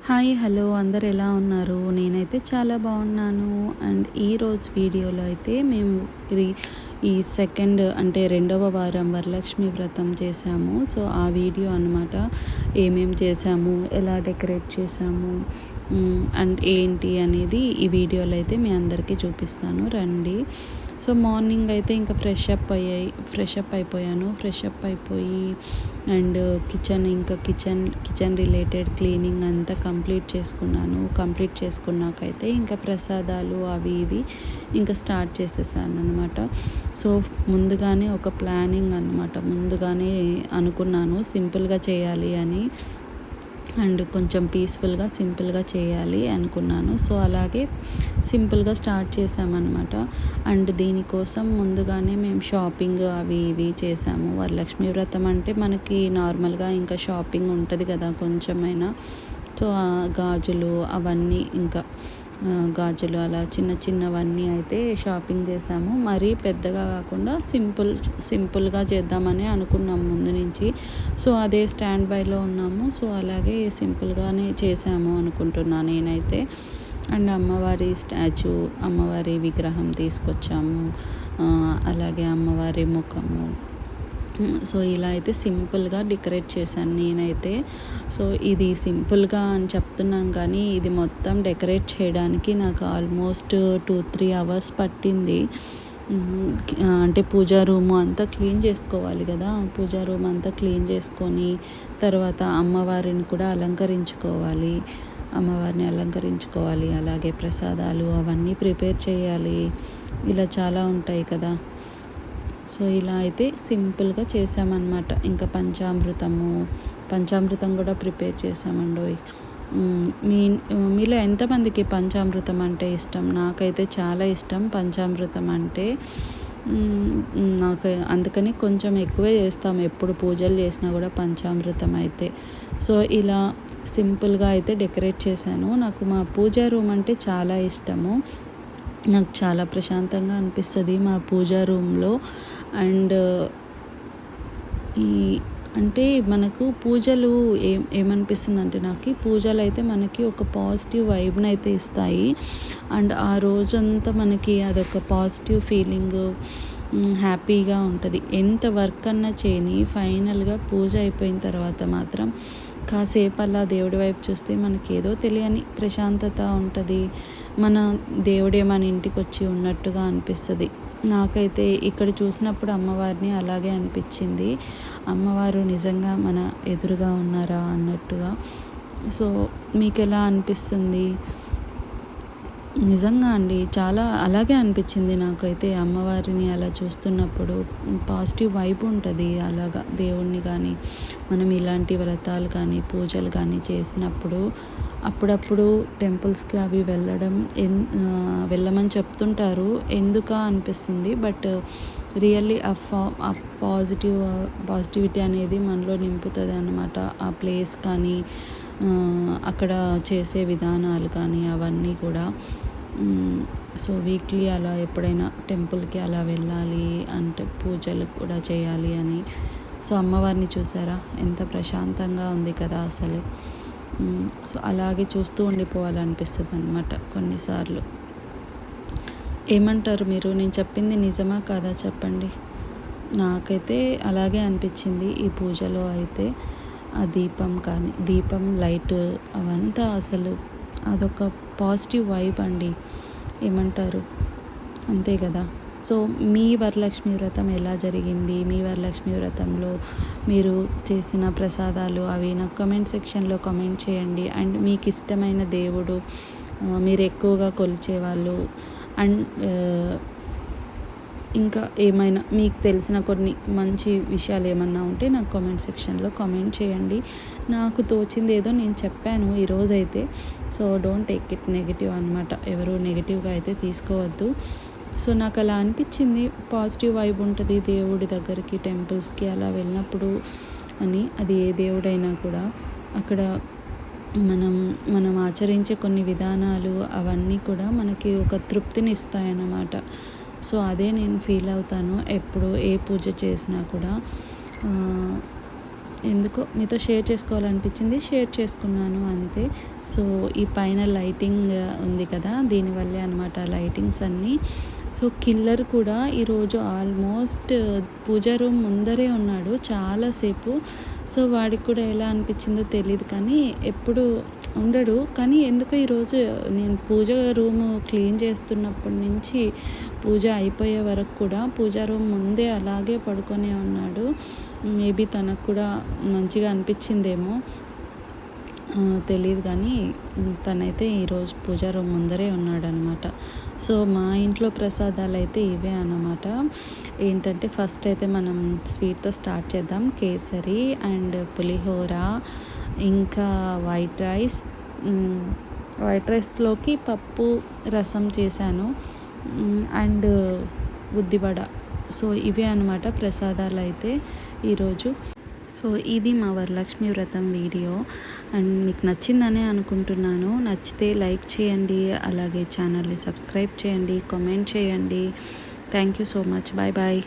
Hi hello అందరు ఎలా ఉన్నారు? నేనైతే చాలా బాగున్నాను. అండ్ ఈరోజు వీడియోలో అయితే మేము ఈ ఈ సెకండ్ అంటే రెండవ వారం వరలక్ష్మి వ్రతం చేశాము. సో ఆ వీడియో అన్నమాట. ఏమేం చేశాము, ఎలా డెకరేట్ చేశాము అండ్ ఏంటి అనేది ఈ వీడియోలో అయితే మీ అందరికీ చూపిస్తాను రండి. సో మార్నింగ్ అయితే ఇంకా ఫ్రెష్ అప్ అయిపోయాను. ఫ్రెష్ అప్ అయిపోయి అండ్ కిచెన్ రిలేటెడ్ క్లీనింగ్ అంతా కంప్లీట్ చేసుకున్నాను. కంప్లీట్ చేసుకున్నాకైతే ఇంకా ప్రసాదాలు అవి ఇవి ఇంకా స్టార్ట్ చేసేసాను అనమాట. సో ముందుగానే ఒక ప్లానింగ్ అనమాట. ముందుగానే అనుకున్నాను సింపుల్గా చేయాలి అని అండ్ కొంచెం పీస్ఫుల్గా సింపుల్గా చేయాలి అనుకున్నాను. సో అలాగే సింపుల్గా స్టార్ట్ చేసామన్నమాట. అండ్ దీనికోసం ముందుగానే మేము షాపింగ్ అవి ఇవి చేసాము. వరలక్ష్మి వ్రతం అంటే మనకి నార్మల్గా ఇంకా షాపింగ్ ఉంటుంది కదా కొంచెమైనా. సో గాజులు అవన్నీ ఇంకా గాజులు అలా చిన్నవన్నీ అయితే షాపింగ్ చేసాము. మరీ పెద్దగా కాకుండా సింపుల్గా చేద్దామని అనుకున్నాం ముందు నుంచి. సో అదే స్టాండ్ బైలో ఉన్నాము. సో అలాగే సింపుల్గానే చేసాము అనుకుంటున్నాను నేనైతే. అండ్ అమ్మవారి స్టాచ్యూ, అమ్మవారి విగ్రహం తీసుకొచ్చాము. అలాగే అమ్మవారి ముఖము. సో ఇలా అయితే సింపుల్గా డెకరేట్ చేశాను నేనైతే. సో ఇది సింపుల్గా అని చెప్తున్నాను కానీ ఇది మొత్తం డెకరేట్ చేయడానికి నాకు ఆల్మోస్ట్ 2-3 అవర్స్ పట్టింది. అంటే పూజా రూమ్ అంతా క్లీన్ చేసుకోవాలి కదా. పూజా రూమ్ అంతా క్లీన్ చేసుకొని తర్వాత అమ్మవారిని కూడా అలంకరించుకోవాలి. అలాగే ప్రసాదాలు అవన్నీ ప్రిపేర్ చేయాలి. ఇలా చాలా ఉంటాయి కదా. సో ఇలా అయితే సింపుల్గా చేసామన్నమాట. ఇంకా పంచామృతం కూడా ప్రిపేర్ చేసామండోయ్. మీలో ఎంతమందికి పంచామృతం అంటే ఇష్టం? నాకైతే చాలా ఇష్టం పంచామృతం అంటే. నాకు అందుకని కొంచెం ఎక్కువే చేస్తాము ఎప్పుడు పూజలు చేసినా కూడా పంచామృతం అయితే. సో ఇలా సింపుల్గా అయితే డెకరేట్ చేశాను. నాకు మా పూజా రూమ్ అంటే చాలా ఇష్టము. నాకు చాలా ప్రశాంతంగా అనిపిస్తుంది మా పూజా రూమ్లో. అండ్ అంటే మనకు పూజలు ఏమనిపిస్తుంది అంటే నాకు పూజలు అయితే మనకి ఒక పాజిటివ్ వైబ్ని అయితే ఇస్తాయి. అండ్ ఆ రోజంతా మనకి అదొక పాజిటివ్ ఫీలింగ్, హ్యాపీగా ఉంటుంది. ఎంత వర్క్ అన్నా చేయని ఫైనల్గా పూజ అయిపోయిన తర్వాత మాత్రం కాసేపు అలా దేవుడి వైపు చూస్తే మనకి ఏదో తెలియని ప్రశాంతత ఉంటుంది. మన దేవుడే మన ఇంటికి వచ్చి ఉన్నట్టుగా అనిపిస్తుంది. నాకైతే ఇక్కడ చూసినప్పుడు అమ్మవారిని అలాగే అనిపించింది. అమ్మవారు నిజంగా మన ఎదురుగా ఉన్నారా అన్నట్టుగా. సో మీకు ఎలా అనిపిస్తుంది? నిజంగా అండి చాలా అలాగే అనిపించింది నాకైతే. అమ్మవారిని అలా చూస్తున్నప్పుడు పాజిటివ్ వైబ్ ఉంటుంది. అలాగా దేవుణ్ణి కానీ మనం ఇలాంటి వ్రతాలు కానీ పూజలు కానీ చేసినప్పుడు అప్పుడప్పుడు టెంపుల్స్కి అవి వెళ్ళమని చెప్తుంటారు. ఎందుకా అనిపిస్తుంది. బట్ రియల్లీ ఆ పాజిటివిటీ అనేది మనలో నింపుతుంది అన్నమాట. ఆ ప్లేస్ కానీ అక్కడ చేసే విధానాలు కానీ అవన్నీ కూడా. సో వీక్లీ అలా ఎప్పుడైనా టెంపుల్కి అలా వెళ్ళాలి అంటే పూజలు కూడా చేయాలి అని. సో అమ్మవారిని చూసారా ఎంత ప్రశాంతంగా ఉంది కదా అసలు. సో అలాగే చూస్తూ ఉండిపోవాలనిపిస్తుంది అన్నమాట కొన్నిసార్లు. ఏమంటారు మీరు? నేను చెప్పింది నిజమా కాదా చెప్పండి. నాకైతే అలాగే అనిపించింది ఈ పూజలో అయితే. ఆ దీపం లైట్ అవంతా అసలు అదొక పాజిటివ్ వైబ్ అండి. ఏమంటారు? అంతే కదా. సో మీ వరలక్ష్మి వ్రతం ఎలా జరిగింది? మీ వరలక్ష్మి వ్రతంలో మీరు చేసిన ప్రసాదాలు అవి నాకు కమెంట్ సెక్షన్లో కమెంట్ చేయండి. అండ్ మీకు ఇష్టమైన దేవుడు, మీరు ఎక్కువగా కొలిచేవాళ్ళు అండ్ ఇంకా ఏమైనా మీకు తెలిసిన కొన్ని మంచి విషయాలు ఏమన్నా ఉంటే నాకు కామెంట్ సెక్షన్లో కామెంట్ చేయండి. నాకు తోచింది ఏదో నేను చెప్పాను ఈరోజైతే. So don't take it negative అనమాట. ఎవరు నెగిటివ్గా అయితే తీసుకోవద్దు. సో నాకు అలా అనిపించింది. పాజిటివ్ వైబ్ ఉంటుంది దేవుడి దగ్గరికి టెంపుల్స్కి అలా వెళ్ళినప్పుడు అని. అది ఏ దేవుడైనా కూడా అక్కడ మనం ఆచరించే కొన్ని విధానాలు అవన్నీ కూడా మనకి ఒక తృప్తిని ఇస్తాయన్నమాట. సో అదే నేను ఫీల్ అవుతాను ఎప్పుడు ఏ పూజ చేసినా కూడా. ఎందుకో మీతో షేర్ చేసుకోవాలనిపించింది, షేర్ చేసుకున్నాను అంతే. సో ఈ పైన లైటింగ్ ఉంది కదా, దీనివల్లే అనమాట లైటింగ్స్ అన్నీ. సో కిల్లర్ కూడా ఈరోజు ఆల్మోస్ట్ పూజా రూమ్ ముందరే ఉన్నాడు చాలాసేపు. సో వాడికి కూడా ఎలా అనిపించిందో తెలియదు, కానీ ఎప్పుడు ఉండడు. కానీ ఎందుకో ఈరోజు నేను పూజ రూము క్లీన్ చేస్తున్నప్పటి నుంచి పూజ అయిపోయే వరకు కూడా పూజా రూమ్ ముందే అలాగే పడుకొనే ఉన్నాడు. మేబీ తనకు కూడా మంచిగా అనిపించిందేమో తెలియదు, కానీ తనైతే ఈరోజు పూజా రూమ్ ముందరే ఉన్నాడనమాట. సో మా ఇంట్లో ప్రసాదాలు అయితే ఇవే అన్నమాట. ఏంటంటే ఫస్ట్ అయితే మనం స్వీట్తో స్టార్ట్ చేద్దాం. కేసరి అండ్ పులిహోర, ఇంకా వైట్ రైస్. వైట్ రైస్లోకి పప్పు రసం చేశాను, అండ్ ఉద్దివడ. సో ఇవే అన్నమాట ప్రసాదాలు అయితే ఈరోజు. సో ఇది మా వరలక్ష్మి వ్రతం వీడియో, అండ్ మీకు నచ్చిందనే అనుకుంటున్నాను. నచ్చితే లైక్ చేయండి, అలాగే ఛానల్ని సబ్స్క్రైబ్ చేయండి, కామెంట్ చేయండి. Thank you so much. Bye bye.